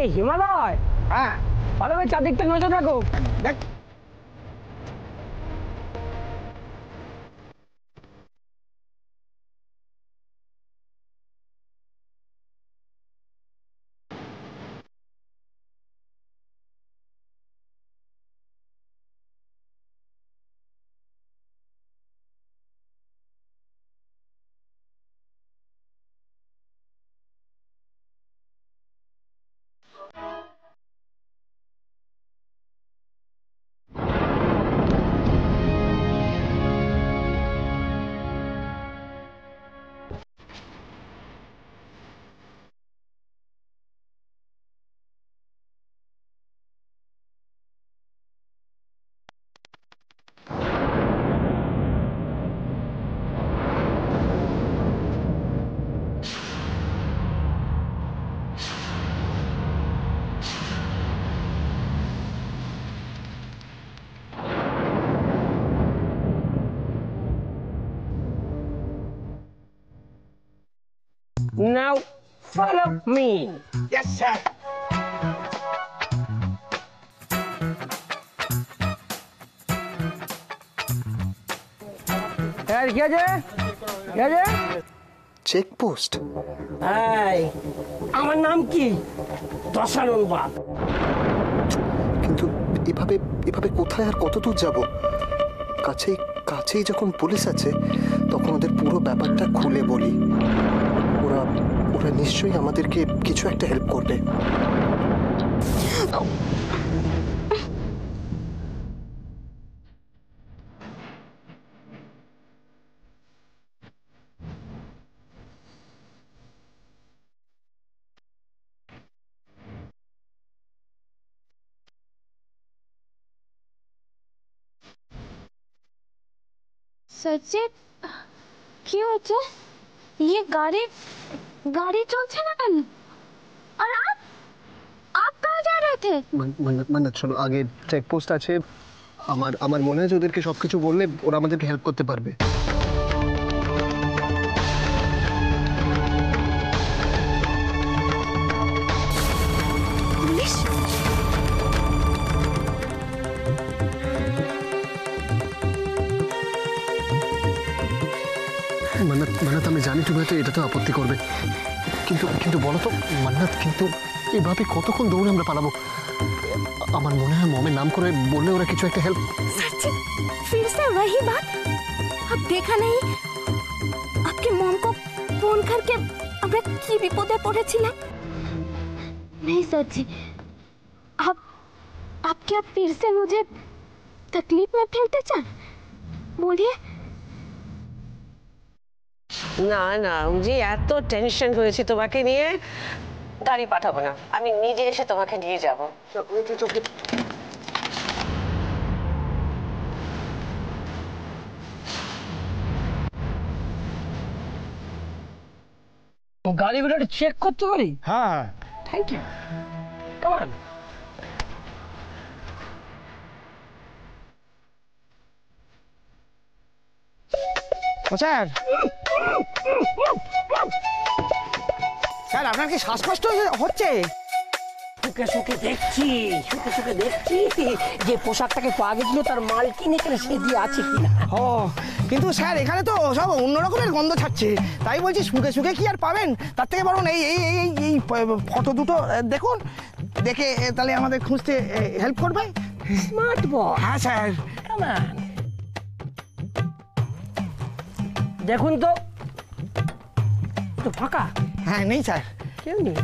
এই হিমালয়, হ্যাঁ ভালো করে চারদিকটা নজর রাখো। দেখ now follow me. Yes, sir. কি আছে কি আছে? চেকপোস্ট? এই আমার নাম কি? দশানন বাগ। কিন্তু এভাবে এভাবে কোথায় আর কত দূর যাব? কাছেই কাছেই যখন পুলিশ আছে তখন ওদের পুরো ব্যাপারটা খুলে বলি। ওরা ওরা নিশ্চয়ই আমাদেরকে কিছু একটা হেল্প করবে। सचिन কি হচ্ছে? ये गाड़ी गाड़ी চলছে না কেন? আর आप कहाँ जा रहे थे? মানে চলো আগে চেকপোস্ট আছে, আমার মনে হয় যে ওদেরকে সবকিছু বললে ওরা আমাদেরকে হেল্প করতে পারবে। पुलिस? মান্নাত আমি জানি তুমি হয়তো এটাতে আপত্তি করবে, কিন্তু কিন্তু বলো তো মান্নাত, কিন্তু এভাবে কতক্ষণ দৌড়ে আমরা পালাবো? আমার মনে হয় মমের নাম করে বললে ওরা কিছু একটা হেল্প। सचिन फिर से वही बात? आप देखा नहीं आपके मॉम को फोन करके আমরা কি বিপদে পড়েছিলাম? नहीं सचिन आप क्या फिर से मुझे तकलीफ में फेलते चान? बोलिए। না না যে এত টেনশন হয়েছে তোমাকে নিয়ে, গাড়ি পাঠাবো না, আমি নিজে এসে তোমাকে নিয়ে যাব। গাড়িগুলো চেক করতে পারি? হ্যাঁ, thank you. Come on. Sir sir আপনার কি শ্বাসকষ্ট হচ্ছে? সুখে সুখে দেখছি যে পোশাকটাকে পাওয়া গেছিল তার মালকিন এখানে সে দিয়ে আছে কিনা। ও কিন্তু স্যার এখানে তো সব অন্য রকমের গন্ধ ছাড়ছে, তাই বলছি সুখে সুখে কি আর পাবেন? তার থেকে বরং এই এই এই এই ফটো দুটো দেখুন, দেখে তাহলে আমাদের খুঁজতে হেল্প করবে। Smart boy. হ্যাঁ স্যার। Come on. দেখুন তো ফাঁকা। হ্যাঁ নেই স্যার, কেউ নেই।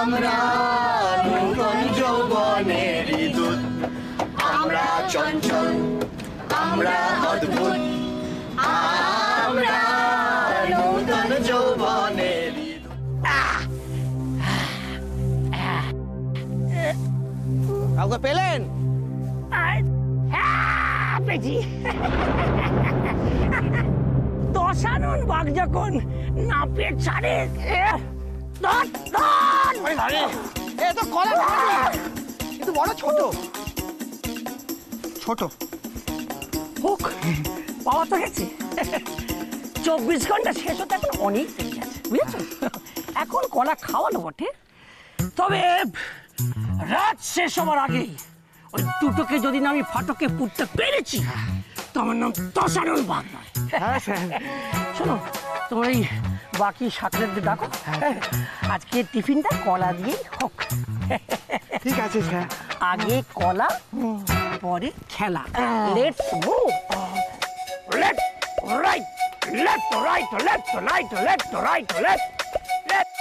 আমরা নূতন যৌবনের দূত, আমরা চঞ্চল, আমরা অদ্ভুত, আমরা নূতন যৌবনের কাউকে পেলেন? দশানন বাঘ যখন না পেট ছাড়ে এ তো কলা কিন্তু বড় ছোট ছোট। হোক, পাওয়া তো গেছে। 24 ঘন্টা শেষ হতে এখন অনেক দেরি আছে, বুঝেছো? এখন কলা খাওয়ানো বটে, তবে রাত শেষ হওয়ার আগেই ওই দুটোকে যদি না আমি ফাটকে পুঁততে পেরেছি, তো আমার নাম দশানন বাঘ নয়। হ্যাঁ স্যার। শোনো, তোমার এই বাকি সাথীদের ডাকো, আজকে টিফিনটা কলা দিয়েই হোক। ঠিক আছে স্যার। আগে কলা, পরে খেলা। Let's go. Left right, left right, left right, left right, left left.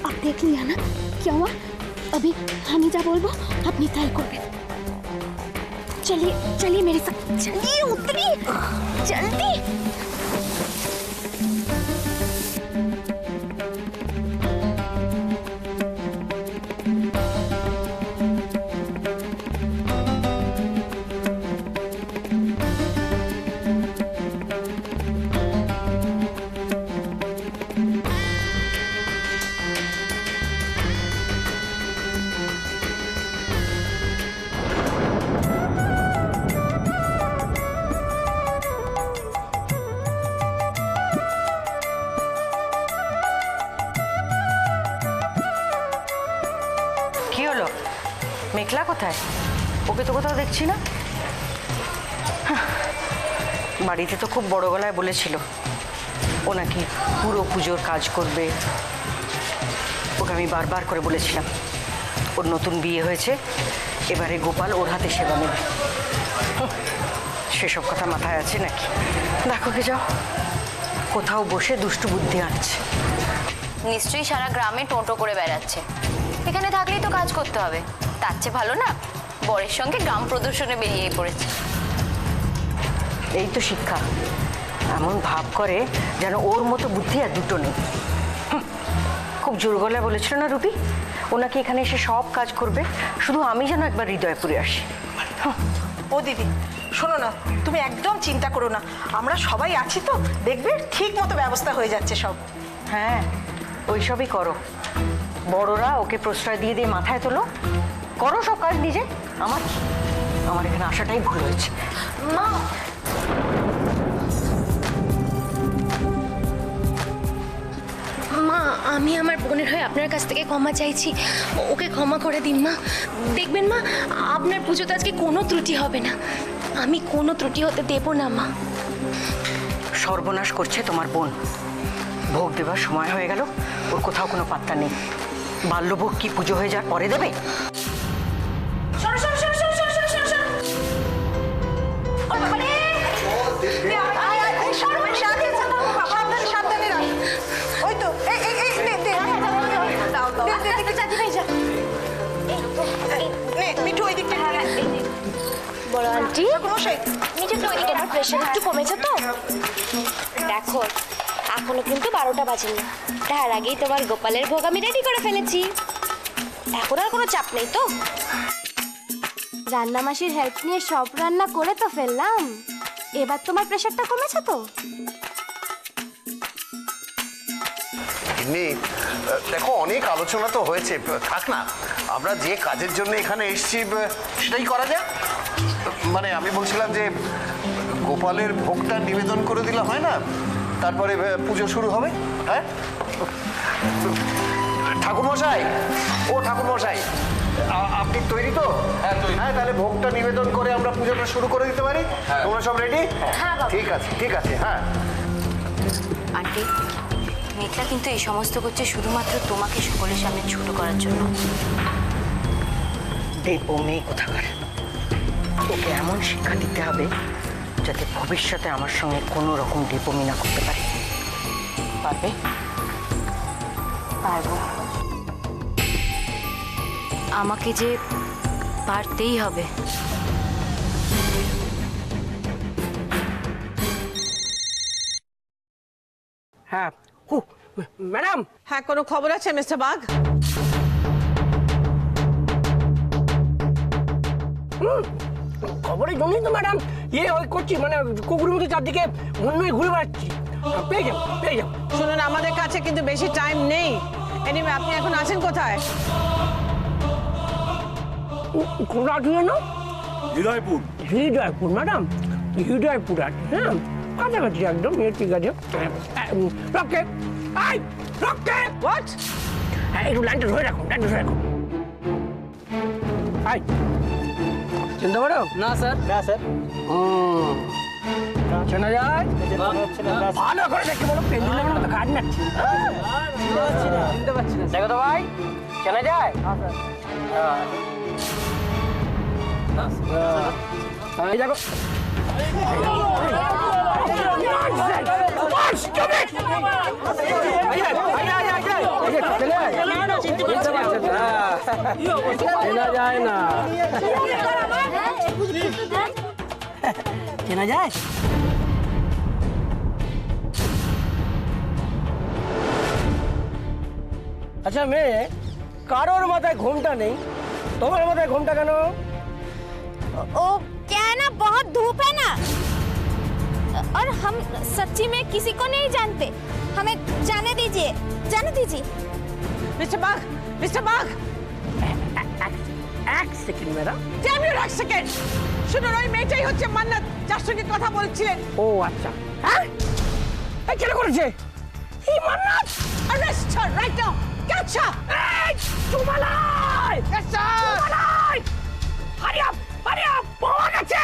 आप देख लिया ना क्या हुआ? अभी हम ही जा बोलबो, अपनी ताई को भी। चलिए चलिए मेरे साथ, चलिए उतरिए जल्दी। কি হলো? মেঘলা কোথায়? ওকে তো কোথাও দেখছি না। বাড়িতে তো খুব বড় গলায় বলেছিল ও নাকি পুরো পুজোর কাজ করবে। ওকে আমি বারবার করে বলেছিলাম ওর নতুন বিয়ে হয়েছে, এবারে গোপাল ওর হাতে সেবা নেবে। সেসব কথা মাথায় আছে নাকি? দেখো কে যাও, কোথাও বসে দুষ্টু বুদ্ধি আঁটছে। নিশ্চয়ই সারা গ্রামে টোটো করে বেড়াচ্ছে। এখানে থাকলেই তো কাজ করতে হবে, তার চেয়ে ভালো না বরের সঙ্গে গ্রাম প্রদর্শনে বেরিয়ে পড়েছে। এই তো শিক্ষা, এমন ভাব করে যেন ওর মতো বুদ্ধি আর দুটো নেই। খুব জোর গলায় বলেছিল না রুবি, ও নাকি এখানে এসে সব কাজ করবে, শুধু আমি যেন একবার হৃদয়পুরে আসি। ও দিদি শোনো না, তুমি একদম চিন্তা করো না, আমরা সবাই আছি তো, দেখবে ঠিক মতো ব্যবস্থা হয়ে যাচ্ছে সব। হ্যাঁ, ওইসবই করো। বড়রা ওকে প্রশ্রয় দিয়ে দিয়ে মাথায় তোলো, করো সব কাজ নিজে। আমার এখানে আসাটাই ভুল হয়েছে। মা, মা আমি আমার বোনের হয়ে আপনার কাছ থেকে ক্ষমা চাইছি, ওকে ক্ষমা করে দিন মা। দেখবেন মা, আপনার পুজোতে আজকে কোনো ত্রুটি হবে না, আমি কোনো ত্রুটি হতে দেব না মা। সর্বনাশ করছে তোমার বোন। ভোগ দেবার সময় হয়ে গেল, ওর কোথাও কোনো পাত্তা নেই। বাল্যভোগ কি পুজো হয়ে যাওয়ার পরে দেবে? ওই তো মিঠু ওই দিকটা বড় আন্টি, নিজের ওইদিকে না, প্রেশার একটু কমেছে তো। দেখো এখনো কিন্তু 12টা বাজেনি, তার আগেই তোমার গোপালের ভোগ আমি রেডি করে ফেলেছি, এখন আর কোনো চাপ নেই তো। রান্না মাসির হেল্প নিয়ে সব রান্না করে তো ফেললাম, এবার তোমার প্রেশারটা কমেছে তো? এমনি দেখো, অনেক আলোচনা তো হয়েছে, থাক না, আমরা যে কাজের জন্য এখানে এসেছি সেটাই করা যাক। মানে আমি বলছিলাম যে গোপালের ভোগটা নিবেদন করে দিলে হয় না, তারপরে পুজো শুরু হবে। হ্যাঁ ঠাকুরমশাই, ও ঠাকুরমশাই, আপনি তৈরি তো? হ্যাঁ, তাহলে ভোগটা নিবেদন করে আমরা পুজোটা শুরু করে দিতে পারি। তোমরা সব রেডি? ঠিক আছে ঠিক আছে। হ্যাঁ আন্টি, মেঘলা কিন্তু এই সমস্ত করছে শুধুমাত্র তোমাকে সকলের সামনে ছোট করার জন্য। দেব মেয়ে কোথাকার, ওকে এমন শিক্ষা দিতে হবে যাতে ভবিষ্যতে আমার সঙ্গে কোনো রকম ডিপমি না করতে পারে। পারবে? পারবো। আমাকে যে পারতেই হবে। হ্যাঁ, ও ম্যাডাম, হ্যাঁ, কোনো খবর আছে মিস্টার বাগ? খবরের জন্যই তো ম্যাডাম ওই করছি, মানে কুকুরের মতো চারদিকে অন্য ঘুরে বেড়াচ্ছি। পেয়ে যাবো, পেয়ে যাবো। শুনুন, আমাদের কাছে কিন্তু বেশি টাইম নেই। এনিওয়ে, আপনি এখন আছেন কোথায়? কোন রাজ্য না? হৃদয়পুর। হৃদয়পুর ম্যাডাম, হৃদয়পুর আছে। হ্যাঁ, কাছাকাছি একদম। ঠিক আছে। রকে আই রকে হোয়াট? একটু লাইনটা ধরে রাখুন, লাইনটা ধরে রাখুন। আই চিনতে পারো? না স্যার। না স্যার। চেনা যায়? ভালো করে দেখে বলো, পেন্ডুলামের মতো কাজ নাচ্ছি। চিনতে পারছি না। দেখো তো ভাই, চেনা যায়? এই দেখো। চেনা যায় না। চেনা যায়? अच्छा मैं कारोर माথায় घूमता नहीं, तुम्हारे माথায় घूमता কেন? ओ क्या है ना, बहुत धूप है ना, और हम सच्ची में किसी को नहीं जानते। हमें जाने दीजिए, जाने दीजिए। মিস্টার বাগ, মিস্টার বাগ, এক সেকেন্ড ম্যাডাম। ড্যাম ইউ, এক সেকেন্ড। শুনুন, ওই মেয়েটাই হচ্ছে মান্নাত, যার সঙ্গে কথা বলছিলেন। ও আচ্ছা, হ্যাঁ এই কেন করেছে এই Mannat? Arrest her right now, catch her. এই চুমালাই, yes sir. চুমালাই, hurry up, hurry up, পাওয়া গেছে।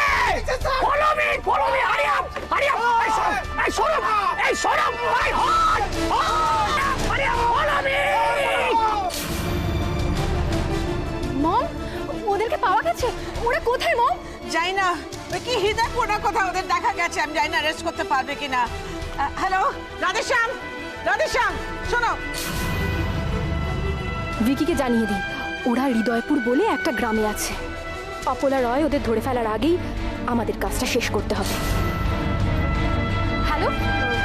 Follow me, hurry up, hurry up. এই সরব, এই সরব, এই hot, hurry up, follow me. মম, ওদেরকে পাওয়া গেছে? ওরা কোথায় মম? যাই না, ওই কি হৃদয়পুরা কোথাও ওদের দেখা গেছে। আমি জানি না অ্যারেস্ট করতে পারবে কিনা। হ্যালো, রাধেশ্যাম, রাধেশ্যাম, শোনো। ভিকিকে জানিয়ে দিই, ওরা হৃদয়পুর বলে একটা গ্রামে আছে। অপলা রয় ওদের ধরে ফেলার আগেই আমাদের কাজটা শেষ করতে হবে। হ্যালো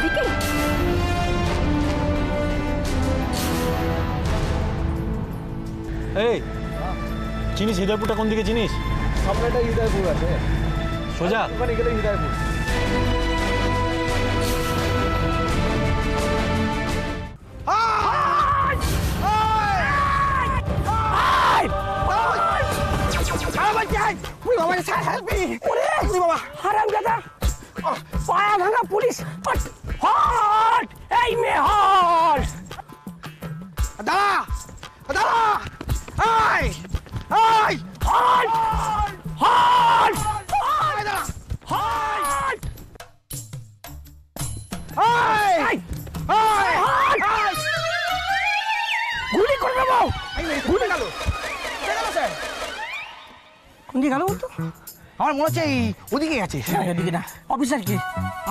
ভিকি, এই চিনিস হৃদয়পুরটা কোন দিকে চিনিস? সামনে একটা হৃদয়পুর আছে, সোজা ওখানে গেলে হৃদয়পুর। হারামজাদা, পায়া ভাঙা পুলিশ। হট, এই মেয়ে হট। দাদা, দাদা, আয়, আয়, হট, হট, আয় দাদা, হট, আয়, এই, আয়, হট। আয়। গুলি করে দেবো। ঘুরে গেল, স্যার। কোন দিকে গেল বলতো? আমার মনে হচ্ছে এই ওদিকে গেছে। এদিকে না, অফিসার কে?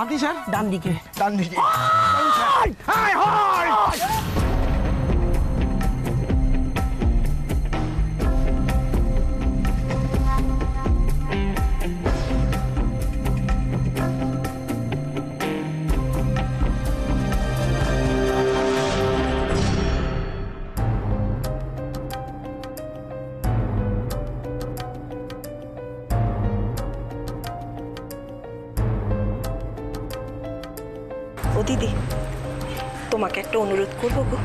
আপনি স্যার? ডান দিকে। ডান দিকে। হট, আয়, হয়। ও দিদি, তোমাকে একটা অনুরোধ করবো গো।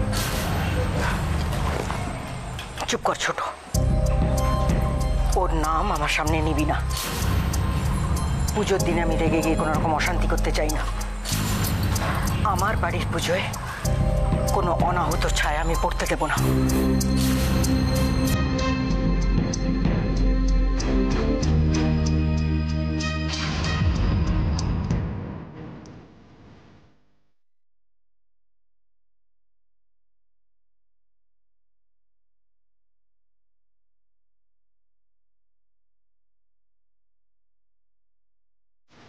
চুপ কর ছোট, ওর নাম আমার সামনে নিবি না। পুজোর দিনে আমি রেগে গিয়ে কোনো রকম অশান্তি করতে চাই না। আমার বাড়ির পুজোয় কোনো অনাহুত ছায়া আমি পড়তে দেব না।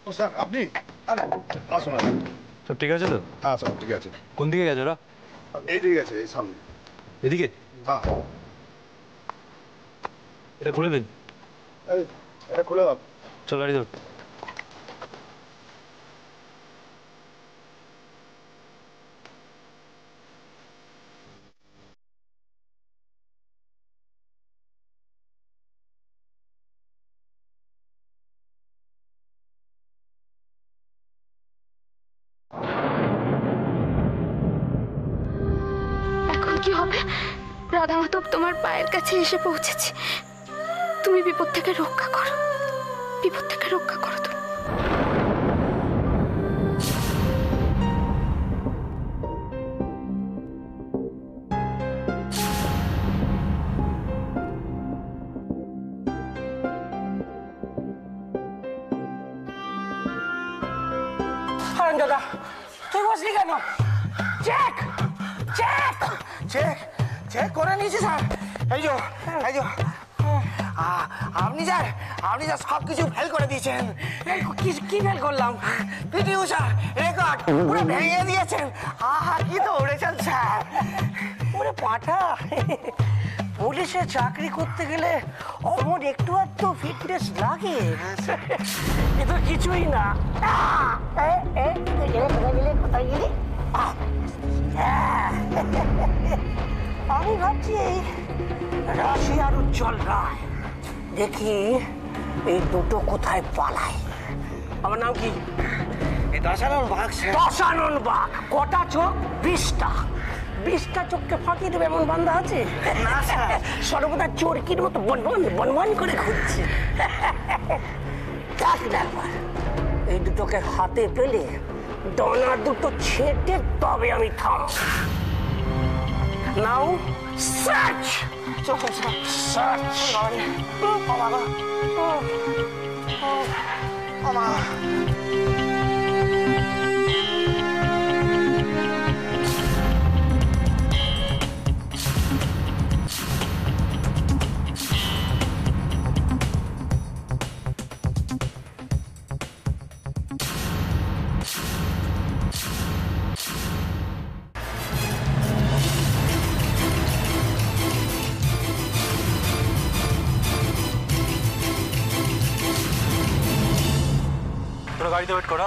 ও স্যার, আপনি আসুন। সব ঠিক আছে তো? হ্যাঁ সব ঠিক আছে। কোন দিকে গেছে ওরা? এইদিকে গেছে, এই সামনে। এদিকে? হ্যাঁ, এটা খুলে দিন। এটা খুলে দাও। চল গাড়ি ধর। রাধা মাধব তোমার পায়ের কাছে এসে পৌঁছেছি। তুমি বিপদ থেকে রক্ষা করো, বিপদ থেকে রক্ষা করো তুমি। দাদা তুই বসলি কেন? চেক চেক চেক চেক করে নিয়েছি স্যার। এই যে আপনি স্যার সব কিছু ফেল করে দিয়েছেন। কি ফেল করলাম? পিটি উষা রেকর্ড পুরো ভেঙে দিয়েছেন। কি তো উড়েছেন স্যার। ওরে পাঠা, পুলিশে চাকরি করতে গেলে অমন একটু আধটু ফিটনেস লাগে। এ তো কিছুই না। কোথায় গেলি? আমি ভাবছি রাশিয়ার উজ্জ্বল রায়, দেখি এই দুটো কোথায় পালায়। আমার নাম কি? দশানন বাঘ। দশানন বাঘ। কটা চোখ? 20টা। 20টা চোখকে ফাঁকি দেবে এমন বান্ধা আছে? না স্যার, সর্বদা চোরকির মতো বনবন করে খুঁজছে। দেখ না একবার, এই দুটোকে হাতে পেলে ডানা দুটো ছেটে তবে আমি থাম। নাও সার্চ সার্চ। তোরা গাড়িতে ওয়েট করো।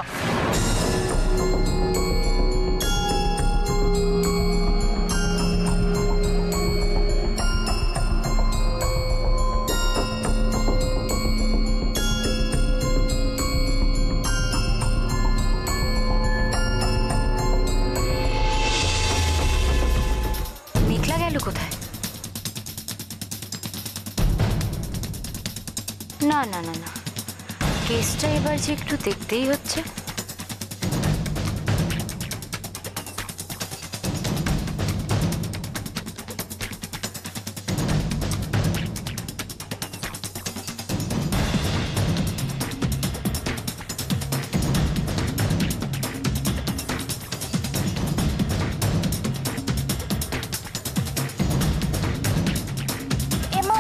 মেঘলা গেল কোথায়? না না না না, কেসটা এবার যে একটু দেখতেই হচ্ছে। এমা,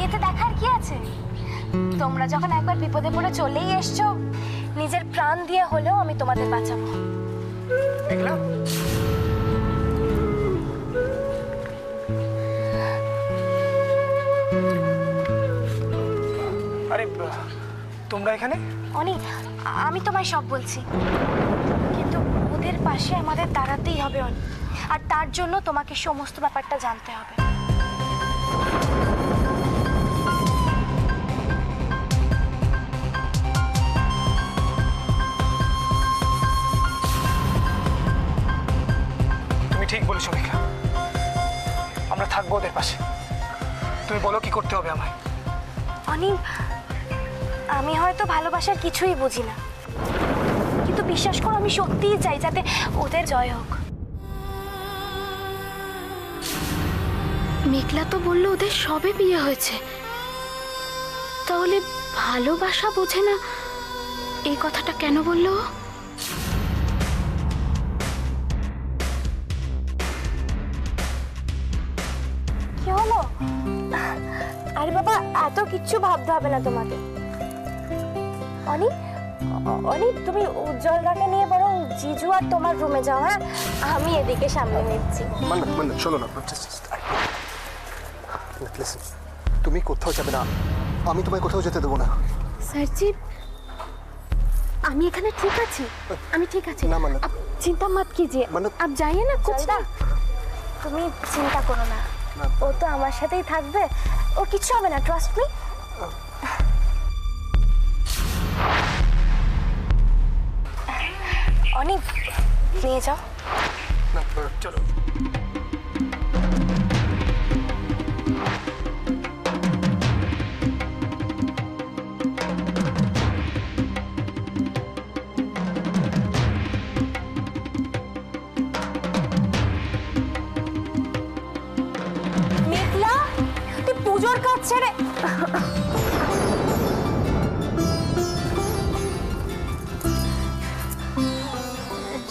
এতে দেখার কি আছে? তোমরা যখন একবার বিপদে পড়ে চলেই এসছো, নিজের প্রাণ দিয়ে হলেও আমি তোমাদের বাঁচাবো। দেখলাম আরে তোমরা এখানে? অনি, আমি তোমায় সব বলছি, কিন্তু ওদের পাশে আমাদের দাঁড়াতেই হবে অনি, আর তার জন্য তোমাকে সমস্ত ব্যাপারটা জানতে হবে। ঠিক বলেছো মেঘলা, আমরা থাকবো ওদের পাশে। তুমি বলো কি করতে হবে আমায়। অনি, আমি হয়তো ভালোবাসার কিছুই বুঝি না, কিন্তু বিশ্বাস করো আমি সত্যিই চাই যাতে ওদের জয় হোক। মেঘলা তো বললো ওদের সবে বিয়ে হয়েছে, তাহলে ভালোবাসা বোঝে না এই কথাটা কেন বললো? কি হলো? আরে বাবা, এত কিচ্ছু ভাবতে হবে না তোমাকে। অনি, অনি, তুমি উজ্জ্বলদাকে নিয়ে বরং জিজু আর তোমার রুমে যাও। হ্যাঁ, আমি এদিকে সামনে নিচ্ছি। শোনো না, তুমি কোথাও যাবে না, আমি তোমায় কোথাও যেতে দেবো না। স্যারজি, আমি এখানে ঠিক আছি, আমি ঠিক আছি। না মানে, চিন্তা মত कीजिए, आप जाइए ना। कुछ তুমি চিন্তা করো না, ও তো আমার সাথেই থাকবে, ও কিচ্ছু হবে না, ট্রাস্ট মি। অনি, নিয়ে যাও। চলো। পুজোর কাজ ছেড়ে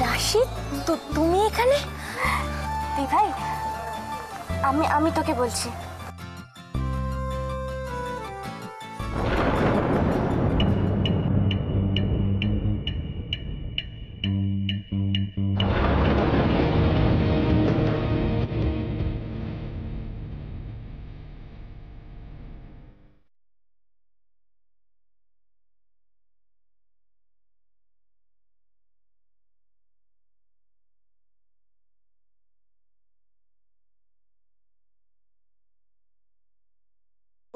রাশি, তো তুমি এখানে? এই ভাই, আমি তোকে বলছি।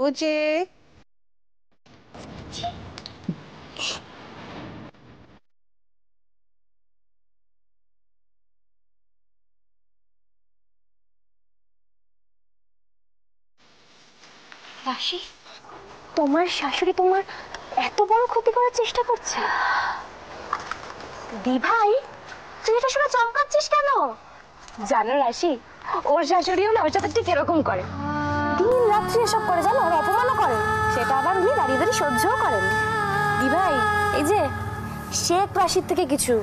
ওজে রাশি, তোমার শাশুড়ি তোমার এত বড় ক্ষতি করার চেষ্টা করছে? দি ভাই, তুই এটা শুনে চমকাচ্ছিস কেন? জানো রাশি, ওর শাশুড়িও না ওর সাথে ঠিক এরকম করে, দিন রাত্রি এসব করে, জানো, ওর অপমানও করে, সেটা আবার উনি দাঁড়িয়ে দাঁড়িয়ে সহ্যও করেন। দি ভাই, এই যে শেখ রাশির থেকে কিছু,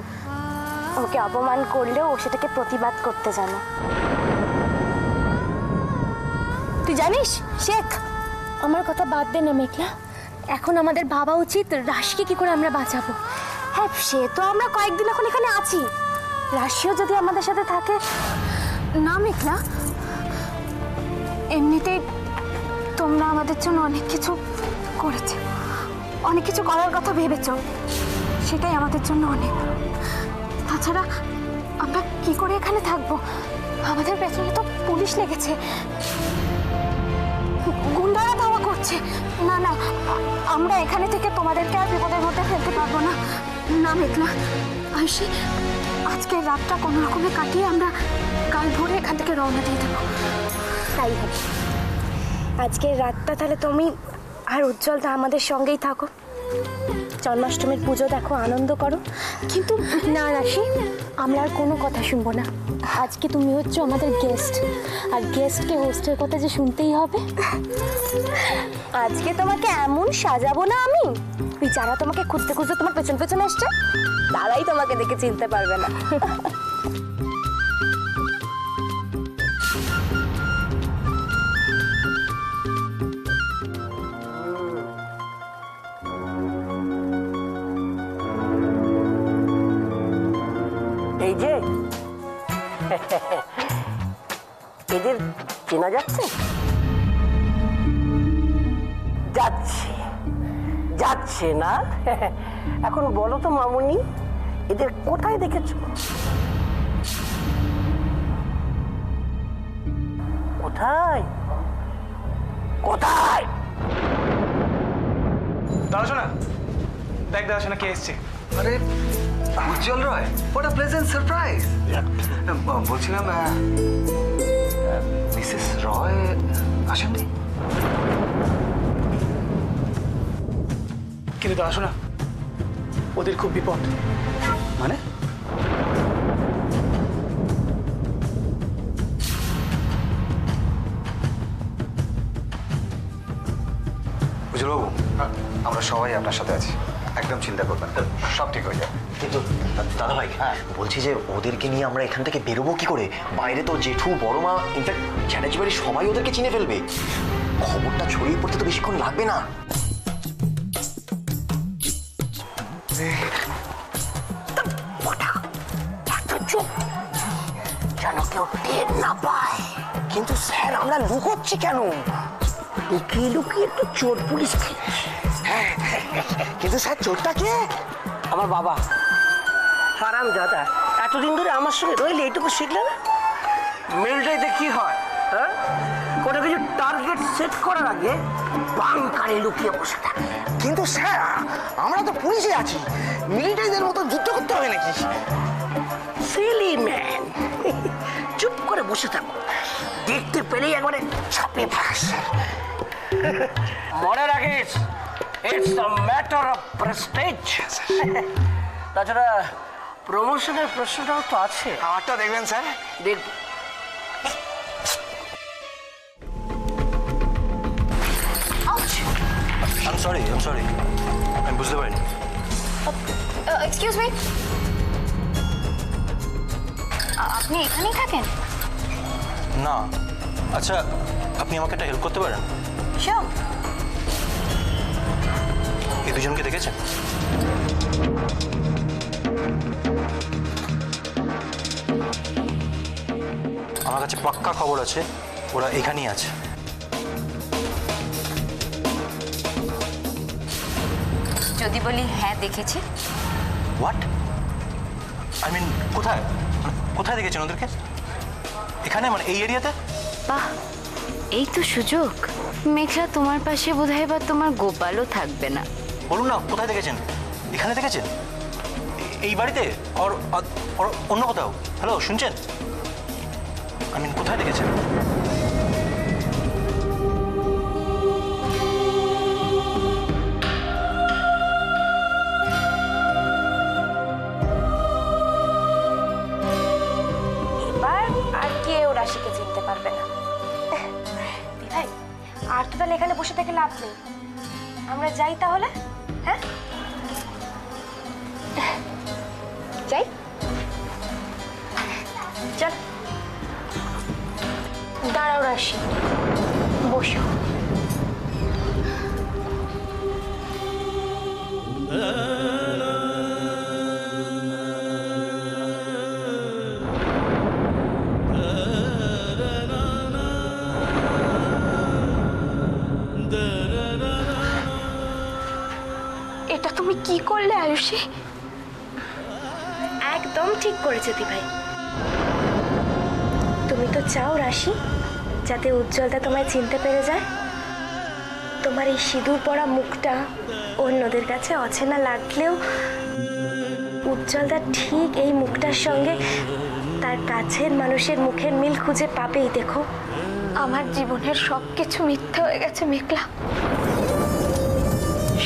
ওকে অপমান করলেও ও সেটাকে প্রতিবাদ করতে জানে। তুই জানিস শেখ, আমার কথা বাদ দে না মেঘলা, এখন আমাদের ভাবা উচিত রাশিকে কি করে আমরা বাঁচাবো। হ্যাঁ, সে তো আমরা কয়েকদিন এখন এখানে আছি, রাশিও যদি আমাদের সাথে থাকে। না মেঘলা, এমনিতেই তোমরা আমাদের জন্য অনেক কিছু করেছো, অনেক কিছু করার কথা ভেবেছ, সেটাই আমাদের জন্য অনেক। তাছাড়া আমরা কি করে এখানে থাকবো? আমাদের পেছনে তো পুলিশ লেগেছে, গুন্ডারা ধাওয়া করছে। না না, আমরা এখানে থেকে তোমাদেরকে আর বিপদের মধ্যে ফেলতে পারবো না। না মেঘলা, আয়ুষী, আজকের রাতটা কোনো রকমে কাটিয়ে আমরা কাল ভোরে এখান থেকে রওনা দিয়ে দেবো। তাই হবে, আজকের রাতটা তাহলে তুমি আর উজ্জ্বলটা আমাদের সঙ্গেই থাকো, জন্মাষ্টমীর পুজো দেখো, আনন্দ করো। কিন্তু না রাশি, আমরা আর কোনো কথা শুনবো না। আজকে তুমি হচ্ছে আমাদের গেস্ট, আর গেস্টকে হোস্টের কথা যে শুনতেই হবে। আজকে তোমাকে এমন সাজাবো না আমি, তুই যারা তোমাকে খুঁজতে খুঁজতে তোমার পেছন পেছন এসছে, তারাই তোমাকে দেখে চিনতে পারবে না। এই যে এদের চেনা যাচ্ছে? যাচ্ছে যাচ্ছে না? এখন বলো তো মামুনি, এদের কোথায় দেখেছো? কোথায় কোথায়? দাঁড়াশোনা, দেখ দাঁড়াশোনা কে এসছে। আরে উজ্জ্বল রয়, হোয়াট আ প্লেজেন্ট সারপ্রাইজ। বলছিলাম মিসেস রয় আসেননি? কিন্তু দাঁড়াশোনা, ওদের খুব বিপদ। মানে? উজ্জ্বলবাবু, আমরা সবাই আপনার সাথে আছি, একদম চিন্তা করবেন না, সব ঠিক হয়ে যাবে। কিন্তু দাদা ভাই, বলছি যে ওদেরকে নিয়ে আমরা এখান থেকে বেরোবো কি করে? বাইরে তো জেঠু, বড় মা, ইনফ্যাক্ট চ্যাটার্জি বাড়ির সবাই ওদেরকে চিনে ফেলবে। খবরটা ছড়িয়ে পড়তে তো বেশিক্ষণ লাগবে না। যেন কেউ টের না পায়। কিন্তু স্যার, আমরা লুকোচ্ছি কেন? লুকিয়ে লুকিয়ে একটু চোর পুলিশ। হ্যাঁ, কিন্তু স্যার চোরটা কে? আমার বাবা। হারাম দাদা, এতদিন ধরে আমার সঙ্গে রইলে এইটুকু শিখলে না? মিলিটারিতে কি হয়, হ্যাঁ? কোনো কিছু টার্গেট সেট করার আগে বাংকারে লুকিয়ে বসে থাকে। কিন্তু স্যার, আমরা তো পুলিশে আছি, মিলিটারিদের মতো যুদ্ধ করতে হবে নাকি? সিলি ম্যান, চুপ করে বসে থাকো, দেখতে পেলেই একবারে ছাপে ফাঁস। মনে রাখিস, it's the matter of Prestige. তাছাড়া প্রমোশনের প্রশ্নটাও তো আছে। আমারটা দেখবেন স্যার? দেখ, সরি আমি বুঝতে পারিনি। এক্সকিউজ মি, আপনি এখানেই থাকেন? না, আচ্ছা আপনি আমাকে একটা হেল্প করতে পারেন? শিওর। এই দুজনকে দেখেছেন? আমার কাছে পাক্কা খবর আছে ওরা এখানেই আছে। যদি বলি হ্যাঁ দেখেছি? হোয়াট? আই মিন কোথায়? কোথায় দেখেছেন ওদেরকে? এখানে, মানে এই এরিয়াতে? বাহ, এই তো সুযোগ। মেঘলা, তোমার পাশে বোধহয় বা তোমার গোপালও থাকবে না। বলুন না কোথায় দেখেছেন? এখানে দেখেছেন? এই বাড়িতে? আর অন্য কোথাও? হ্যালো, শুনছেন? আই মিন কোথায় দেখেছেন? এবার আর কেউ রাশিকে চিনতে পারবে না। ভাই, আর তো তাহলে এখানে বসে থেকে লাভ নেই, আমরা যাই তাহলে। হ্যাঁ যাই, চল। দাঁড়াও রাশি, বসো। এটা তুমি কি করলে আয়ুষী? একদম ঠিক করেছো দিভাই। তুমি তো চাও রাশি যাতে উজ্জ্বলদা তোমায় চিনতে পেরে যায়। তোমার এই সিঁদুর পরা মুখটা অন্যদের কাছে অচেনা লাগলেও উজ্জ্বলদা ঠিক এই মুখটার সঙ্গে তার কাছের মানুষের মুখের মিল খুঁজে পাবেই। দেখো, আমার জীবনের সবকিছু মিথ্যা হয়ে গেছে মেঘলা,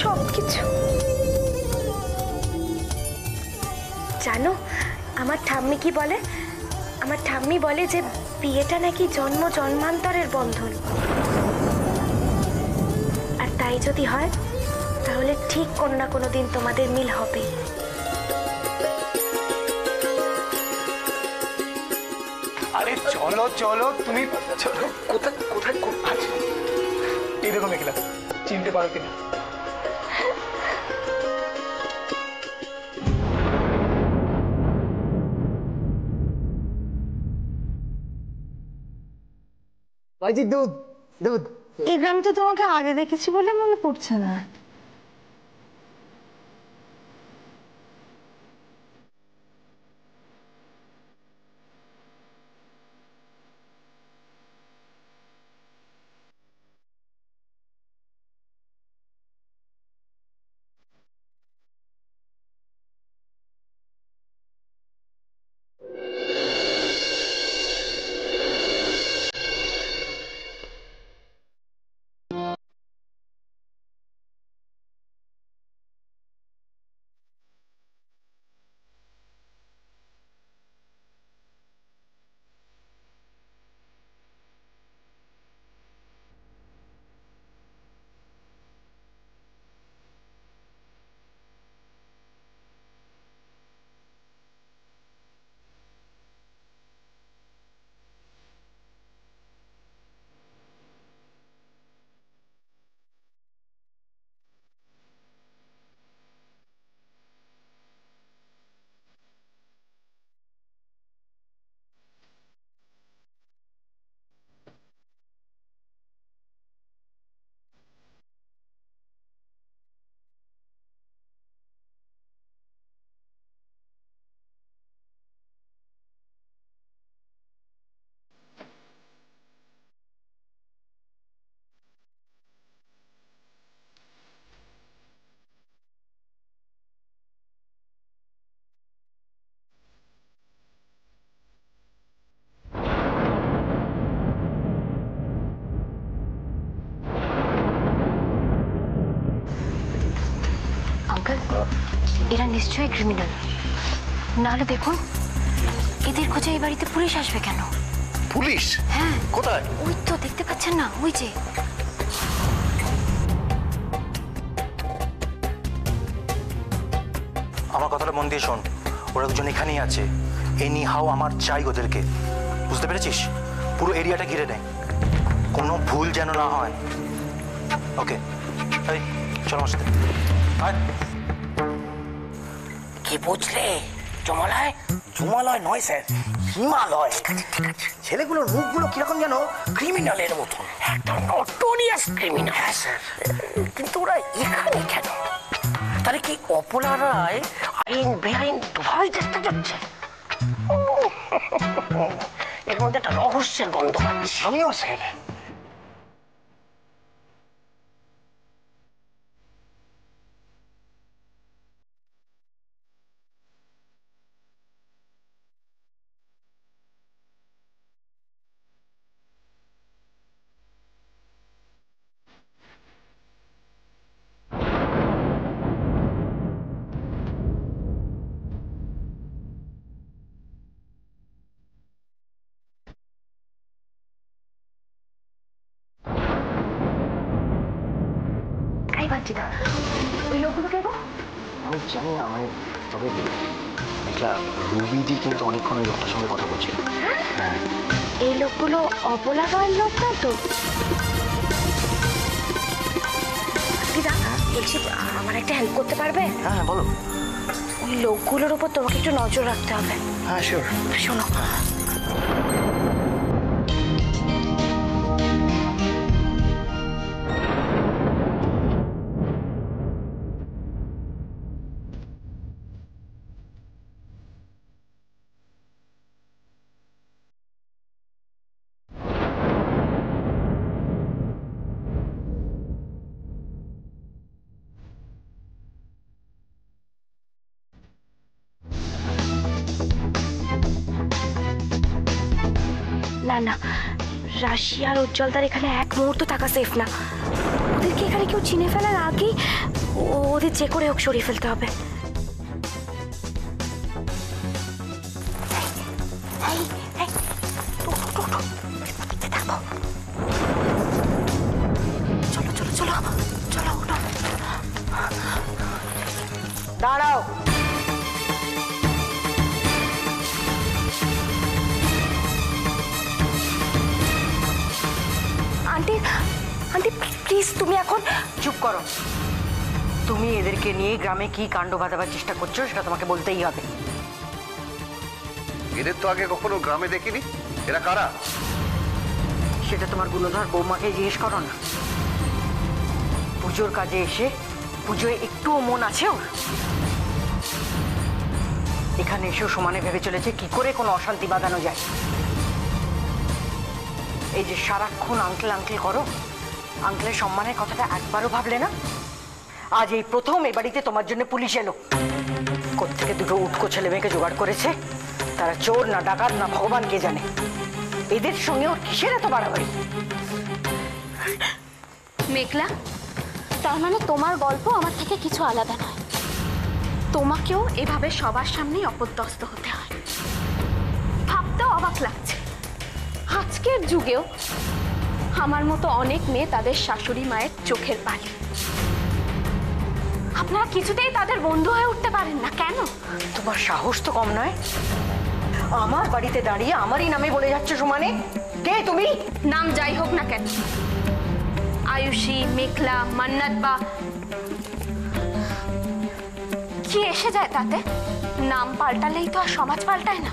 সবকিছু। জানো আমার ঠাম্মি কি বলে? আমার ঠাম্মি বলে যে বিয়েটা নাকি জন্ম জন্মান্তরের বন্ধন, আর তাই যদি হয় তাহলে ঠিক কোনো না কোনো দিন তোমাদের মিল হবে। আরে চলো চলো, তুমি চলো। কোথায় কোথায় কোথায়? এই দেখো মেঘলা, চিনতে পারো কিনা? ভাইজি দুধ দুধ। এই গ্রামটা তোমাকে আগে দেখেছি বলে মনে পড়ছে না। আঙ্কেল, এরা নিশ্চয়ই ক্রিমিনাল। নাহলে দেখুন, এদের খোঁজে এই বাড়িতে পুলিশ আসবে কেন? পুলিশ? হ্যাঁ। কোথায়? ওই তো দেখতে পাচ্ছেন না, ওই যে। মন দিয়ে শোন, ওরা দুজন এখানেই আছে, এনি হাও আমার চাই ওদেরকে, বুঝতে পেরেছিস? পুরো এরিয়াটা ঘিরে নেয়, কোনো ভুল যেন না হয়। ওকে, এই চলো আমার সাথে। কি বুঝলে জমালয়? জমালয় নয় স্যার, হিমালয়। ছেলেগুলোর মুখগুলো কিরকম যেন ক্রিমিনালের মতন, একটা নটোরিয়াস ক্রিমিনাল। হ্যাঁ স্যার, কিন্তু ওরা এখানে কেন? তাহলে কি অপলা রায় আইন বেআইন দুভাই চেষ্টা করছে? এর মধ্যে একটা রহস্যের গন্ধ পাচ্ছি। আমিও স্যার। ওই লোকগুলো কে গো? আমি জানি না, মানে তবে একটা রুবিদি কিন্তু অনেকক্ষণ ওই লোকটার সঙ্গে কথা বলছিল। হ্যাঁ, এই লোকগুলো অবলা রয়ের লোক না তো? দিদা বলছি, আমার একটা হেল্প করতে পারবে? হ্যাঁ বলো। ওই লোকগুলোর উপর তোমাকে একটু নজর রাখতে হবে। হ্যাঁ শিওর। শোনো, না না, রাশি আর উজ্জ্বলদার এখানে এক মুহূর্ত থাকা সেফ না। ওদেরকে এখানে কেউ চিনে ফেলার আগেই ওদের যে করে হোক সরিয়ে ফেলতে হবে। চলো চলো চলো চলো, দাঁড়াও। আন্টি আন্টি প্লিজ, তুমি এখন চুপ করো। তুমি এদেরকে নিয়ে গ্রামে কি কাণ্ড বাঁধাবার চেষ্টা করছো সেটা তোমাকে বলতেই হবে। এদের তো আগে কখনো গ্রামে দেখিনি, এরা কারা? সেটা তোমার গুণধর বৌমাকে জিজ্ঞেস করো না। পুজোর কাজে এসে পুজোয় একটুও মন আছে ওর? এখানে এসেও সমানে ভেবে চলেছে কি করে কোনো অশান্তি বাঁধানো যায়। এই যে সারাক্ষণ আঙ্কেল আঙ্কেল করো, আঙ্কেলের সম্মানের কথাটা একবারও ভাবলে না? আজ এই প্রথম এ বাড়িতে তোমার জন্য পুলিশ এলো। কোত্থেকে দুটো উটকো ছেলে মেয়েকে জোগাড় করেছে, তারা চোর না ডাকাত না ভগবান কে জানে। এদের সঙ্গে ওর কিসের এত বাড়াবাড়ি? মেঘলা, তার মানে তোমার গল্প আমার থেকে কিছু আলাদা নয়। তোমাকেও এভাবে সবার সামনেই অপদস্থ হতে হয়। ভাবতেও অবাক লাগছে, আজকের যুগেও আমার মতো অনেক মেয়ে তাদের শাশুড়ি মায়ের চোখের বালি। আপনারা কিছুতেই তাদের বন্ধু হয়ে উঠতে পারেন না কেন? তোমার সাহস তো কম নয়। আমার বাড়িতে দাঁড়িয়ে আমারই নামে বলে যাচ্ছ সমানে। কে তুমি? নাম যাই হোক না কেন, আয়ুষী, মেঘলা, মান্নাত বা কি এসে যায় তাতে? নাম পাল্টালেই তো আর সমাজ পাল্টায় না।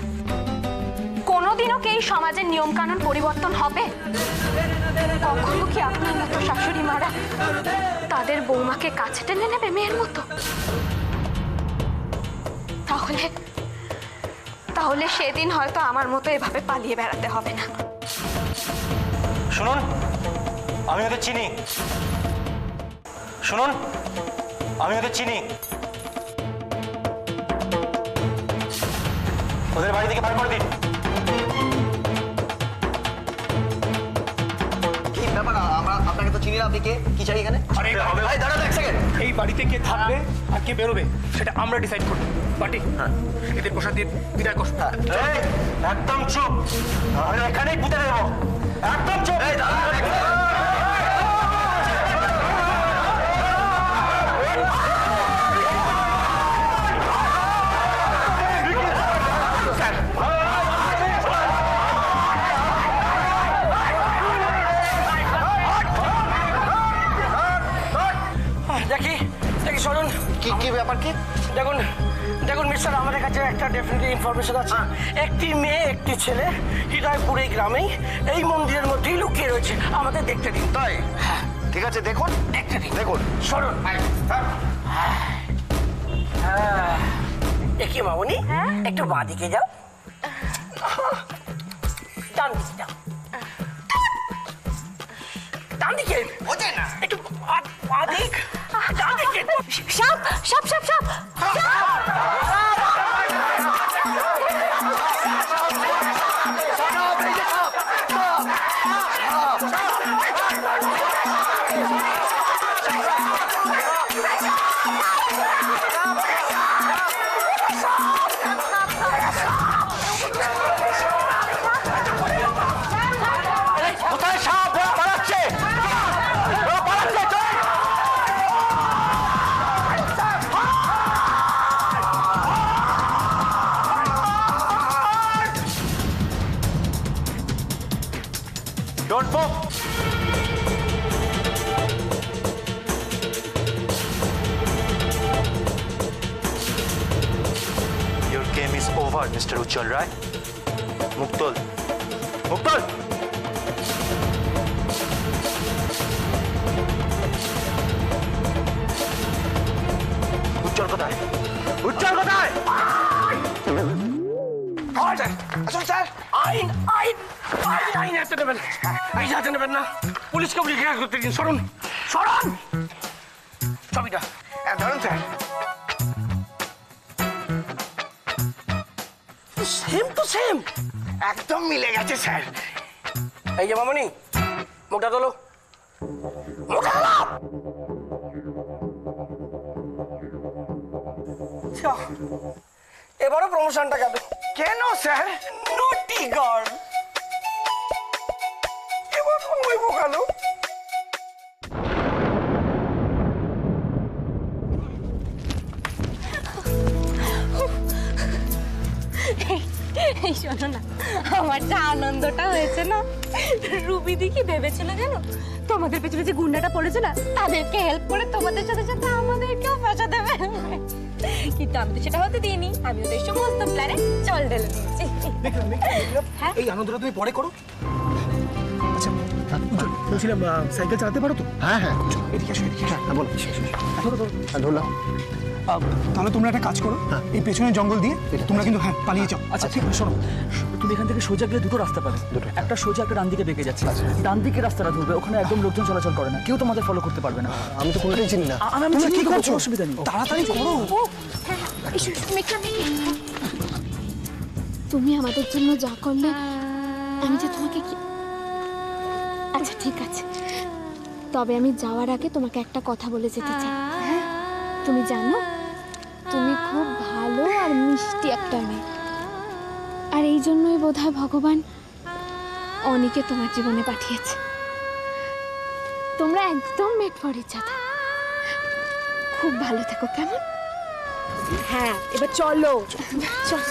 কোনোদিনও কি এই সমাজের নিয়ম কানুন পরিবর্তন হবে? কখনো কি আপনার মতো শাশুড়ি মারা তাদের বৌমাকে কাছে টেনে নেবে মেয়ের মতো? তাহলে সেদিন হয়তো আমার মতো এভাবে পালিয়ে বেড়াতে হবে না। শুনুন, আমি ওদের চিনি। শুনুন, আমি ওদের চিনি। ওদের বাড়ি থেকে বার করে দিন। কি ব্যাপার? আপনাকে তো চিনি না, আপনি কে? কি চাই এখানে? আরে ভাই দাঁড়ান এক সেকেন্ড। এই বাড়িতে কে থাকবে আর কে বেরোবে সেটা আমরা ডিসাইড করব। বাটি এদের বসা দিয়ে বিদায় কর। একদম চুপ, আমি এখানেই পুঁতে দেবো। একদম চুপ। কি ব্যাপার কি? দেখুন দেখুন মিস্টার, আমাদের কাছে একটা ডেফিনেটলি ইনফরমেশন আছে। একটি মেয়ে একটি ছেলে হৃদয়পুর এই গ্রামেই এই মন্দিরের মধ্যেই লুকিয়ে রয়েছে, আমাদের দেখতে দিন। তাই? হ্যাঁ ঠিক আছে, দেখুন দেখতে দিন। দেখুন। সরুন। দেখি মামনি, একটু বাঁ দিকে যাও, ডান দিকে যাও, ডান দিকে বোঝে না, একটু বাঁ দিক, ডান দিকে। সাপ সাপ সাপ সাপ কোথায় সাপ? পালাচ্ছে পালাচ্ছে। Don't move. Your game is over, Mr. Ujjwal Rai. Muktol. Muktol! উজ্জ্বল কোথায়? উজ্জ্বল কোথায়? আসুন স্যার, আইন আইন আইন আইন হাতে নেবেন, আইন হাতে নেবেন না, পুলিশকে বলি ঘেরা করতে দিন। সরুন সরুন, ছবিটা ধরুন স্যার। সেম টু সেম, একদম মিলে গেছে স্যার। এই যে মামনি, মুখটা তোলো, মুখটা তোলো। এবারও প্রমোশনটা যাবে। কেন স্যার? নটি গার্ল, এবার সময় বোকালো। এই শোনো না, আমার যা আনন্দটা হয়েছে না, রুবিদি কি ভেবেছিল জানো? তোমাদের পেছনে যে গুন্ডাটা পড়েছে না, তাদেরকে হেল্প করে তোমাদের সাথে সাথে আমাদেরকেও ফাঁসাতে পারবে। কিন্তু আমি তো সেটা হতে দিইনি, আমি ওদের সমস্ত প্ল্যানে জল ঢেলে দিয়েছি। হ্যাঁ, এই আনন্দটা তুমি পরে করো। আচ্ছা বলছিলাম, সাইকেল চালাতে পারো তো? হ্যাঁ হ্যাঁ, এদিকে আসো, এদিকে আসো। বলো। ধরলাম। তাহলে তোমরা একটা কাজ করো, এই পেছনে জঙ্গল দিয়ে তোমরা কিন্তু হ্যাঁ পালিয়ে যাও। আচ্ছা ঠিক আছে, শোনো, তুমি এখান থেকে সোজা গেলে দুটো রাস্তা পাবে, একটা সোজা একটা ডান দিকে বেঁকে যাচ্ছে। ডান দিকে রাস্তাটা ধরবে, ওখানে একদম লোকজন চলাচল করে না, কেউ তোমাদের ফলো করতে পারবে না। আমি তো কোনোটাই চিনি না। আমি কি করছো? অসুবিধা নেই, তাড়াতাড়ি করো। তুমি আমাদের জন্য যা করলে, আমি যে তোমাকে কি... আচ্ছা ঠিক আছে, তবে আমি যাওয়ার আগে তোমাকে একটা কথা বলে যেতে চাই। তুমি জানো, তুমি খুব ভালো আর মিষ্টি একটা মেয়ে, আর এই জন্যই বোধহয় ভগবান অনিকে তোমার জীবনে পাঠিয়েছে। তোমরা একদম মেড ফর ইচ আদার। খুব ভালো থেকো, কেমন? হ্যাঁ, এবার চলো। চল।